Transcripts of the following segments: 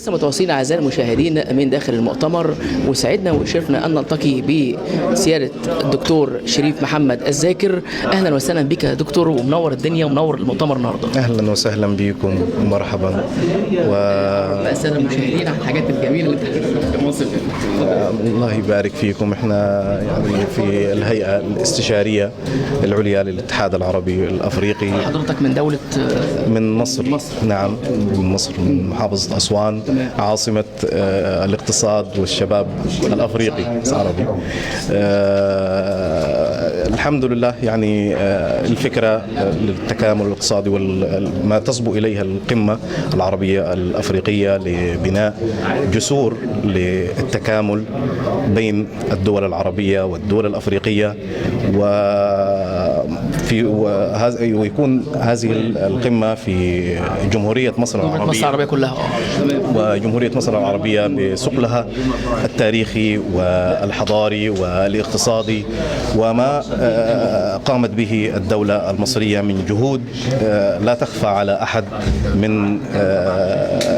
لسه متواصلين اعزائي المشاهدين من داخل المؤتمر، وسعدنا وشرفنا ان نلتقي بسياده الدكتور شريف محمد الذاكر. اهلا وسهلا بك يا دكتور، ومنور الدنيا ومنور المؤتمر النهارده. اهلا وسهلا بكم ومرحبا. الساده المشاهدين على الحاجات الجميله اللي انت مصر. الله يبارك فيكم. احنا يعني في الهيئه الاستشاريه العليا للاتحاد العربي الافريقي. حضرتك من دوله؟ من مصر. نعم، من مصر، من محافظه اسوان، عاصمه الاقتصاد والشباب الافريقي العربي. الحمد لله، يعني الفكره للتكامل الاقتصادي وما تصبو اليها القمه العربيه الافريقيه لبناء جسور للتكامل بين الدول العربية والدول الأفريقية، ويكون هذه القمة في جمهورية مصر العربية كلها، وجمهورية مصر العربية بثقلها التاريخي والحضاري والاقتصادي، وما قامت به الدولة المصرية من جهود لا تخفى على أحد من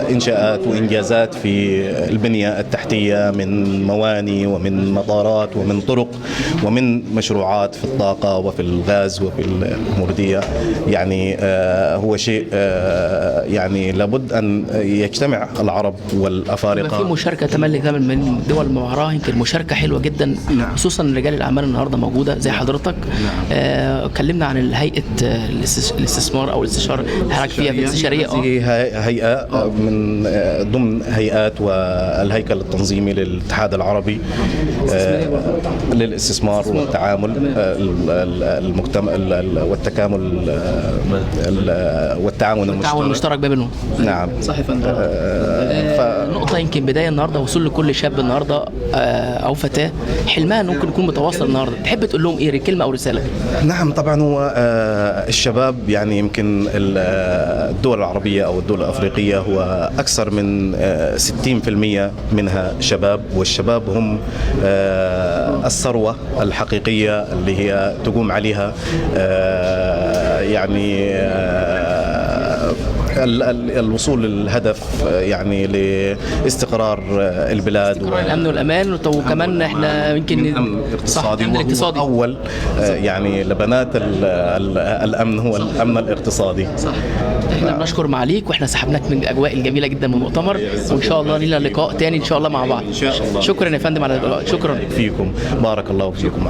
إنشاءات وإنجازات في البنية التحتية، من مواني ومن مطارات ومن طرق ومن مشروعات في الطاقة وفي الغاز وفي الموردية. يعني هو شيء يعني لابد أن يجتمع العرب والأفارقة. في مشاركة تملك من الدول المعارة، يمكن مشاركة حلوة جدا، خصوصا رجال الأعمال النهاردة موجودة زي حضرتك. كلمنا عن هيئة الاستثمار أو الاستشارة اللي حضرتك فيها في الاستشارية. هيئة من ضمن هيئات والهيكل التنظيمي للاتحاد العربي للاستثمار والتعامل والتكامل والتعاون المشترك بينهم. نعم، صحيح. نقطة يمكن بداية النهاردة، وصول لكل شاب النهاردة أو فتاة حلمها ممكن يكون متواصل النهاردة، تحب تقول لهم إيه كلمة أو رسالة؟ نعم، طبعا هو الشباب، يعني يمكن الدول العربية أو الدول الأفريقية هو أكثر من 60% منها شباب، والشباب هم الثروة الحقيقية اللي هي تقوم عليها يعني الوصول للهدف، يعني لاستقرار البلاد الامن والامان، وكمان احنا يمكن الاقتصادي اول يعني لبنات الامن هو الامن الاقتصادي. صح. احنا بنشكر معاليك، واحنا سحبناك من الاجواء الجميله جدا من المؤتمر، وان شاء الله لنا لقاء تاني ان شاء الله مع بعض. شكرا يا فندم على اللقاء. شكرا فيكم، بارك الله فيكم.